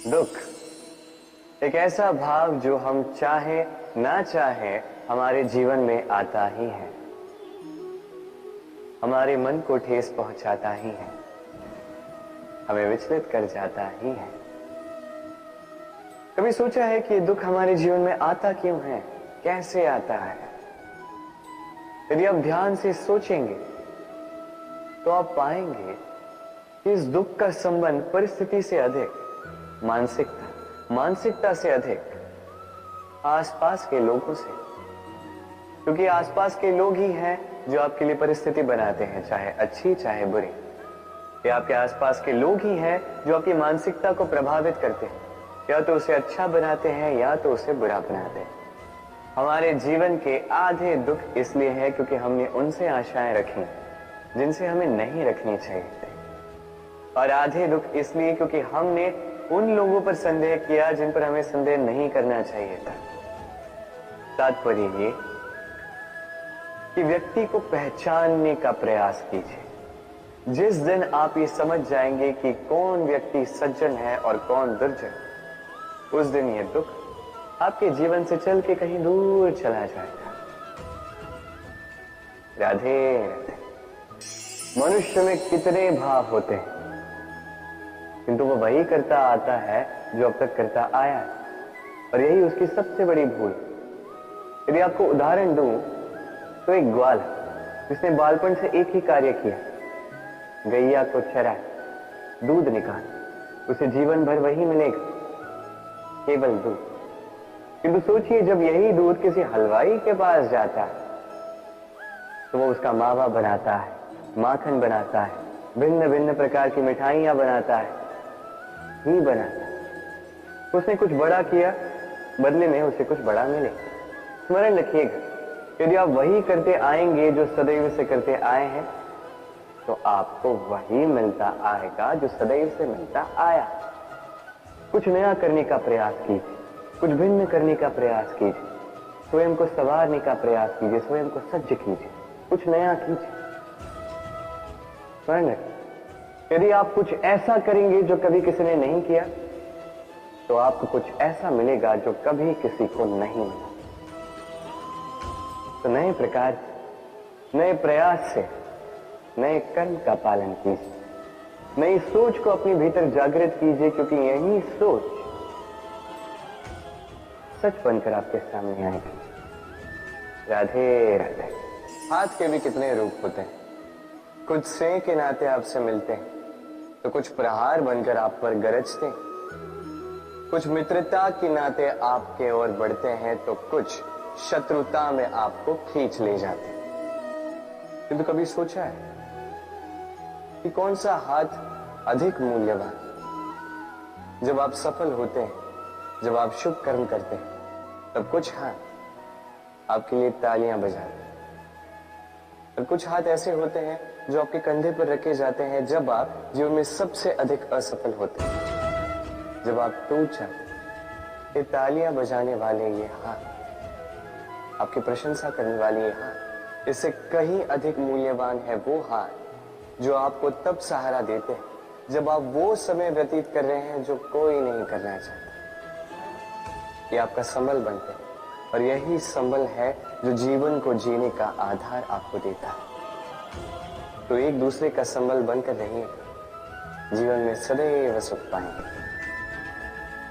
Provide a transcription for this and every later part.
दुख एक ऐसा भाव जो हम चाहे ना चाहे हमारे जीवन में आता ही है, हमारे मन को ठेस पहुंचाता ही है, हमें विचलित कर जाता ही है। कभी सोचा है कि दुख हमारे जीवन में आता क्यों है, कैसे आता है? यदि आप ध्यान से सोचेंगे तो आप पाएंगे कि इस दुख का संबंध परिस्थिति से अधिक मानसिकता से अधिक आसपास के लोगों से, क्योंकि आसपास के लोग ही हैं जो आपके लिए परिस्थिति बनाते हैं, चाहे अच्छी चाहे बुरी। ये आपके आसपास के लोग ही हैं जो आपकी मानसिकता को प्रभावित करते हैं, या तो उसे अच्छा बनाते हैं या तो उसे बुरा बनाते हैं। हमारे जीवन के आधे दुख इसलिए है क्योंकि हमने उनसे आशाएं रखी जिनसे हमें नहीं रखनी चाहिए थी, और आधे दुख इसलिए क्योंकि हमने उन लोगों पर संदेह किया जिन पर हमें संदेह नहीं करना चाहिए था। तात्पर्य ये कि व्यक्ति को पहचानने का प्रयास कीजिए। जिस दिन आप ये समझ जाएंगे कि कौन व्यक्ति सज्जन है और कौन दुर्जन, उस दिन ये दुख आपके जीवन से चल के कहीं दूर चला जाएगा। राधे राधे। मनुष्य में कितने भाव होते हैं, किंतु वो वही करता आता है जो अब तक करता आया है, और यही उसकी सबसे बड़ी भूल। यदि आपको उदाहरण दूं तो एक ग्वाल जिसने बालपन से एक ही कार्य किया, गैया को चराया, दूध निकाल, उसे जीवन भर वही मिलेगा, केवल दूध। किंतु सोचिए, जब यही दूध किसी हलवाई के पास जाता है तो वो उसका मावा बनाता है, माखन बनाता है, भिन्न भिन्न प्रकार की मिठाइयां बनाता है, ही बनाता है। उसने कुछ बड़ा किया, बदले में उसे कुछ बड़ा मिले। स्मरण रखिएगा, यदि आप वही करते आएंगे जो सदैव से करते आए हैं, तो आपको वही मिलता आएगा जो सदैव से मिलता आया। कुछ नया करने का प्रयास कीजिए, कुछ भिन्न करने का प्रयास कीजिए, स्वयं को संवारने का प्रयास कीजिए, स्वयं को सज्ज कीजिए, कुछ नया कीजिए। स्मरण रखिए, यदि आप कुछ ऐसा करेंगे जो कभी किसी ने नहीं किया, तो आपको कुछ ऐसा मिलेगा जो कभी किसी को नहीं मिला। तो नए प्रकार, नए प्रयास से नए कर्म का पालन कीजिए, नई सोच को अपने भीतर जागृत कीजिए, क्योंकि यही सोच सच बनकर आपके सामने आएगी। राधे राधे। हाथ के भी कितने रूप होते हैं, कुछ स्नेह के नाते आपसे मिलते हैं तो कुछ प्रहार बनकर आप पर गरजते हैं, कुछ मित्रता के नाते आपके ओर बढ़ते हैं तो कुछ शत्रुता में आपको खींच ले जाते हैं। किंतु कभी सोचा है कि कौन सा हाथ अधिक मूल्यवान? जब आप सफल होते हैं, जब आप शुभ कर्म करते हैं, तब कुछ हाथ आपके लिए तालियां बजाते हैं, और कुछ हाथ ऐसे होते हैं जो आपके कंधे पर रखे जाते हैं जब आप जीवन में सबसे अधिक असफल होते हैं, जब आप टूट जाते हैं। ये तालियां बजाने वाले ये हाथ, आपकी प्रशंसा करने वाले ये हाथ, इससे कहीं अधिक मूल्यवान है वो हाथ जो आपको तब सहारा देते हैं जब आप वो समय व्यतीत कर रहे हैं जो कोई नहीं करना चाहता। ये आपका संबल बनते हैं, और यही संबल है जो जीवन को जीने का आधार आपको देता है। तो एक दूसरे का संबल बनकर रहिए, जीवन में सदैव सुख पाएंगे।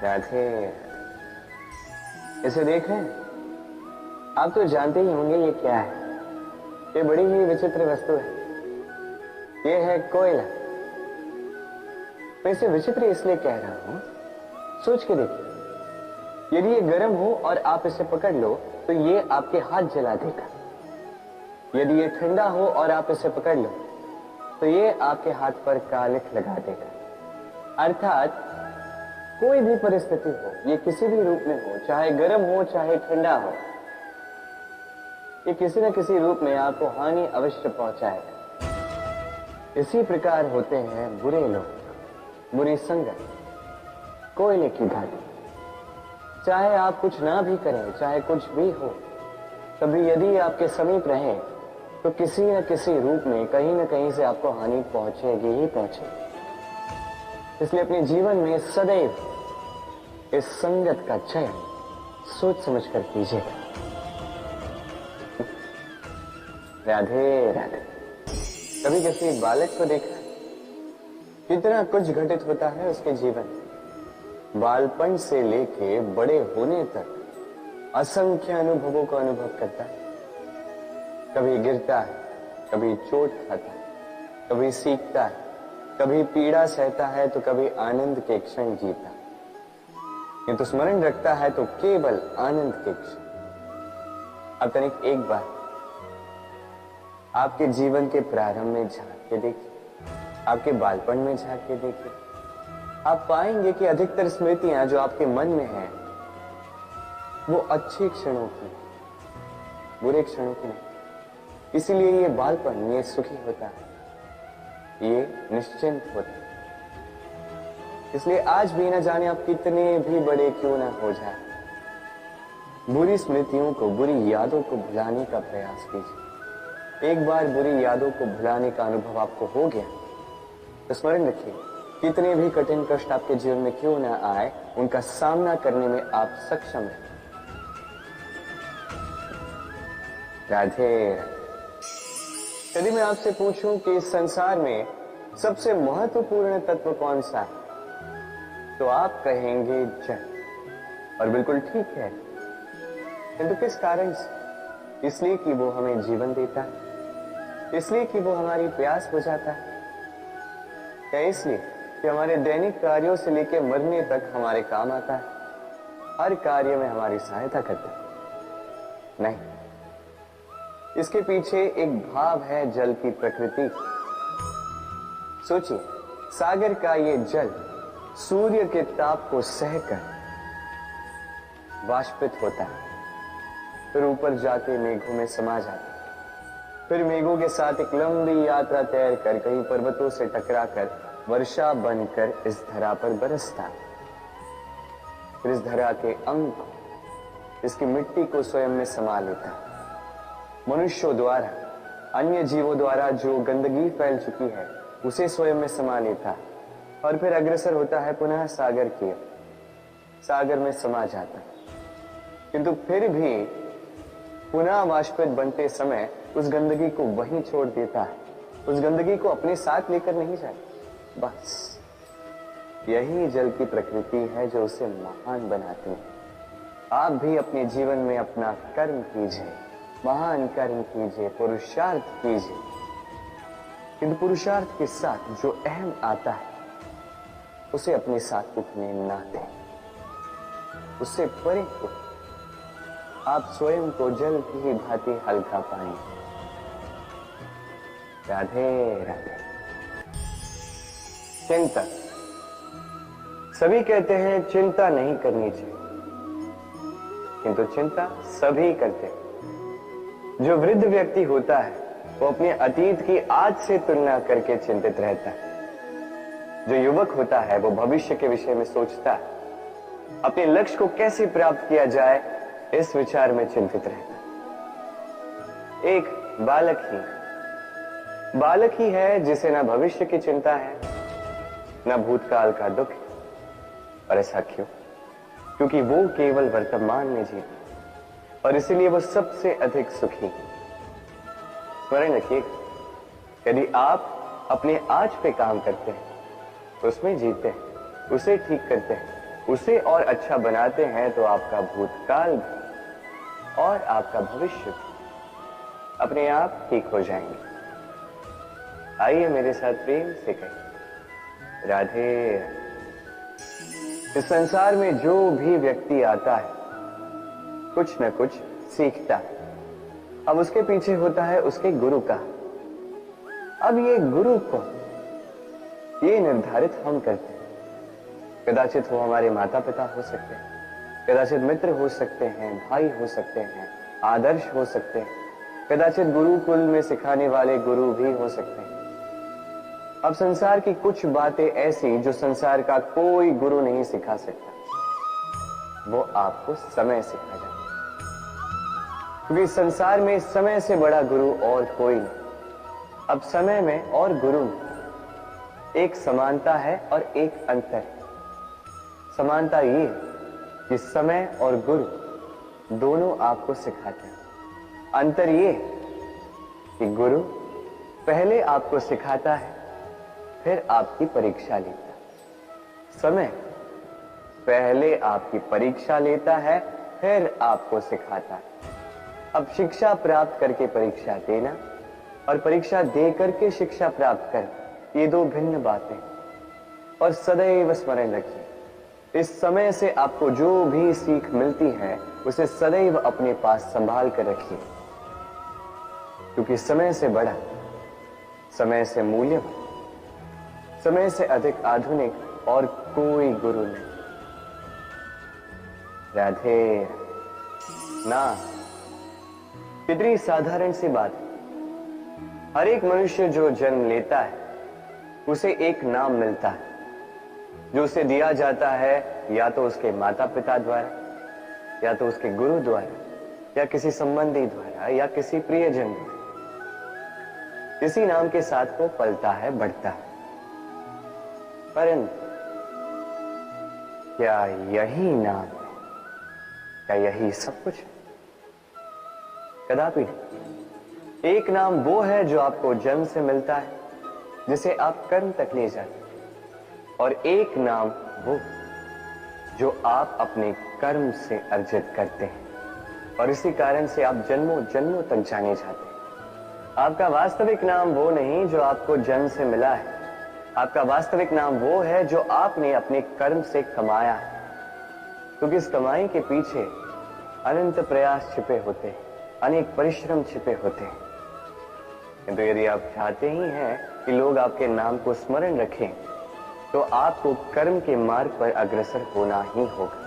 राधे। इसे देखें, आप तो जानते ही होंगे ये क्या है। ये बड़ी ही विचित्र वस्तु है। ये है कोयला। मैं इसे विचित्र इसलिए कह रहा हूं, सोच के देखिए, यदि ये गर्म हो और आप इसे पकड़ लो तो ये आपके हाथ जला देगा। यदि ये ठंडा हो और आप इसे पकड़ लो तो ये आपके हाथ पर कालिख लगा देगा। अर्थात कोई भी परिस्थिति हो, ये किसी भी रूप में हो, चाहे गर्म हो चाहे ठंडा हो, ये किसी न किसी रूप में आपको हानि अवश्य पहुंचाएगा। इसी प्रकार होते हैं बुरे लोग, बुरी संगत, कोयले की भांति। चाहे आप कुछ ना भी करें, चाहे कुछ भी हो, तभी यदि आपके समीप रहें तो किसी न किसी रूप में कहीं न कहीं से आपको हानि पहुंचेगी ही पहुंचेगी। इसलिए अपने जीवन में सदैव इस संगत का चयन सोच समझ कर कीजिएगा। राधे राधे। कभी किसी बालक को देखा है? कितना कुछ घटित होता है उसके जीवन, बालपन से लेके बड़े होने तक असंख्य अनुभवों का अनुभव करता है। कभी गिरता है, कभी चोट खाता है, कभी सीखता है, कभी पीड़ा सहता है, तो कभी आनंद के क्षण जीता है। किंतु स्मरण रखता है तो केवल आनंद के क्षण। अब तनिक एक बार आपके जीवन के प्रारंभ में झांक के देखिए, आपके बालपन में झांक के देखिए, आप पाएंगे कि अधिकतर स्मृतियां जो आपके मन में हैं वो अच्छे क्षणों की, बुरे क्षणों की नहीं। इसीलिए ये बालपन ये सुखी होता है, ये निश्चिंत होता है। इसलिए आज भी न जाने आप कितने भी बड़े क्यों ना हो जाए, बुरी स्मृतियों को, बुरी यादों को भुलाने का प्रयास कीजिए। एक बार बुरी यादों को भुलाने का अनुभव आपको हो गया तो स्मरण रखिए, कितने भी कठिन कष्ट आपके जीवन में क्यों ना आए, उनका सामना करने में आप सक्षम हैं। राधे। यदि मैं आपसे पूछूं कि इस संसार में सबसे महत्वपूर्ण तत्व कौन सा है, तो आप कहेंगे जल। और बिल्कुल ठीक है, किंतु किस कारण से? इसलिए कि वो हमें जीवन देता है, इसलिए कि वो हमारी प्यास बुझाता है, या इसलिए कि हमारे दैनिक कार्यों से लेकर मरने तक हमारे काम आता है, हर कार्य में हमारी सहायता करता है? नहीं, इसके पीछे एक भाव है जल की प्रकृति। सोचिए, सागर का ये जल सूर्य के ताप को सहकर वाष्पित होता है, फिर ऊपर जाके मेघों में समा जाता है, फिर मेघों के साथ एक लंबी यात्रा तैर कर कहीं पर्वतों से टकराकर वर्षा बनकर इस धरा पर बरसता है। फिर इस धरा के अंग को, इसकी मिट्टी को स्वयं में समा लेता है। मनुष्यों द्वारा, अन्य जीवों द्वारा जो गंदगी फैल चुकी है उसे स्वयं में समा लेता है, और फिर अग्रसर होता है पुनः सागर की ओर, सागर में समा जाता है। किंतु फिर भी पुनः वाष्पित बनते समय उस गंदगी को वहीं छोड़ देता है, उस गंदगी को अपने साथ लेकर नहीं जाता। बस यही जल की प्रकृति है जो उसे महान बनाती है। आप भी अपने जीवन में अपना कर्म कीजिए, महान कर्म कीजिए, पुरुषार्थ कीजिए, किंतु पुरुषार्थ के साथ जो अहम आता है उसे अपने साथ उठने ना दें, उससे परे हो। आप स्वयं को जल की भांति हल्का पाएंगे। राधे राधे। चिंता। सभी कहते हैं चिंता नहीं करनी चाहिए, किंतु चिंता सभी करते हैं। जो वृद्ध व्यक्ति होता है वो अपने अतीत की आज से तुलना करके चिंतित रहता है। जो युवक होता है वो भविष्य के विषय में सोचता है, अपने लक्ष्य को कैसे प्राप्त किया जाए इस विचार में चिंतित रहता है। एक बालक ही है जिसे ना भविष्य की चिंता है, ना भूतकाल का दुख है। और ऐसा क्यों? क्योंकि वो केवल वर्तमान में जीता और इसीलिए वो सबसे अधिक सुखी। स्मरण रखिए, यदि आप अपने आज पे काम करते हैं, उसमें जीते हैं, उसे ठीक करते हैं, उसे और अच्छा बनाते हैं, तो आपका भूतकाल भी और आपका भविष्य भी अपने आप ठीक हो जाएंगे। आइए मेरे साथ प्रेम से कहें, राधे। इस संसार में जो भी व्यक्ति आता है कुछ न कुछ सीखता है। अब उसके पीछे होता है उसके गुरु का। अब ये गुरु को ये निर्धारित हम करते हैं। कदाचित वो हमारे माता पिता हो सकते हैं, कदाचित मित्र हो सकते हैं, भाई हो सकते हैं, आदर्श हो सकते हैं, कदाचित गुरुकुल में सिखाने वाले गुरु भी हो सकते हैं। अब संसार की कुछ बातें ऐसी जो संसार का कोई गुरु नहीं सिखा सकता, वो आपको समय सिखा जाता है। क्योंकि संसार में समय से बड़ा गुरु और कोई नहीं। अब समय में और गुरु में एक समानता है और एक अंतर है। समानता ये कि समय और गुरु दोनों आपको सिखाते हैं। अंतर ये कि गुरु पहले आपको सिखाता है, फिर आपकी परीक्षा लेता है। समय पहले आपकी परीक्षा लेता है, फिर आपको सिखाता है। अब शिक्षा प्राप्त करके परीक्षा देना और परीक्षा दे करके शिक्षा प्राप्त करना, ये दो भिन्न बातें। और सदैव स्मरण रखिए, इस समय से आपको जो भी सीख मिलती है उसे सदैव अपने पास संभाल कर रखिए, क्योंकि समय से बड़ा, समय से मूल्यवान, समय से अधिक आधुनिक और कोई गुरु नहीं। राधे ना, कितनी साधारण सी बात है। हर एक मनुष्य जो जन्म लेता है उसे एक नाम मिलता है, जो उसे दिया जाता है या तो उसके माता पिता द्वारा, या तो उसके गुरु द्वारा, या किसी संबंधी द्वारा, या किसी प्रियजन द्वारा। इसी नाम के साथ वो पलता है, बढ़ता है। परंतु क्या यही नाम है? क्या यही सब कुछ? कदापि नहीं। एक नाम वो है जो आपको जन्म से मिलता है, जिसे आप कर्म तक ले जाते हैं, और एक नाम वो जो आप अपने कर्म से अर्जित करते हैं, और इसी कारण से आप जन्मों जन्मों तक जाने जाते हैं। आपका वास्तविक नाम वो नहीं जो आपको जन्म से मिला है। आपका वास्तविक नाम वो है जो आपने अपने कर्म से कमाया है, क्योंकि इस कमाई के पीछे अनंत प्रयास छिपे होते हैं, अनेक परिश्रम छिपे होते हैं। किंतु यदि आप चाहते ही हैं कि लोग आपके नाम को स्मरण रखें, तो आपको कर्म के मार्ग पर अग्रसर होना ही होगा।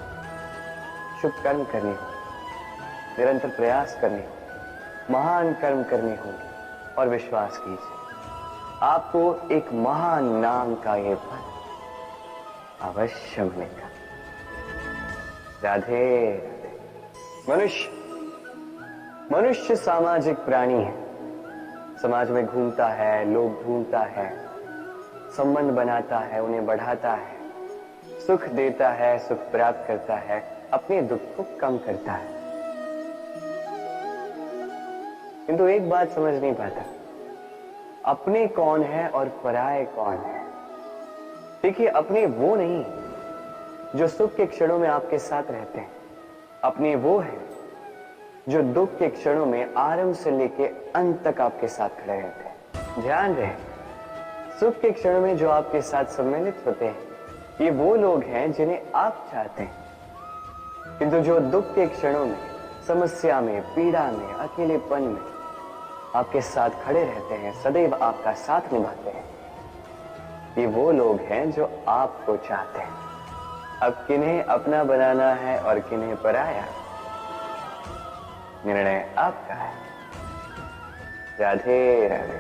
शुभ कर्म करने होंगे, निरंतर प्रयास करने होंगे, महान कर्म करने होंगे, और विश्वास कीजिए आपको एक महान नाम का ये फल अवश्य मिलेगा। राधे राधे। मनुष्य सामाजिक प्राणी है। समाज में घूमता है, लोग ढूंढता है, संबंध बनाता है, उन्हें बढ़ाता है, सुख देता है, सुख प्राप्त करता है, अपने दुख को कम करता है। किंतु एक बात समझ नहीं पाता, अपने कौन है और पराये कौन है। देखिए, अपने वो नहीं जो सुख के क्षणों में आपके साथ रहते हैं, अपने वो है जो दुख के क्षणों में आरंभ से लेके अंत तक आपके साथ खड़े रहते हैं। ध्यान रहे, सुख के क्षणों में जो आपके साथ सम्मिलित होते हैं, ये वो लोग हैं जिन्हें आप चाहते हैं। किंतु जो दुख के क्षणों में, समस्या में, पीड़ा में, अकेलेपन में आपके साथ खड़े रहते हैं, सदैव आपका साथ निभाते हैं, ये वो लोग हैं जो आपको चाहते हैं। अब किन्हें अपना बनाना है और किन्हें पराया, निर्णय आपका है। राधे राधे।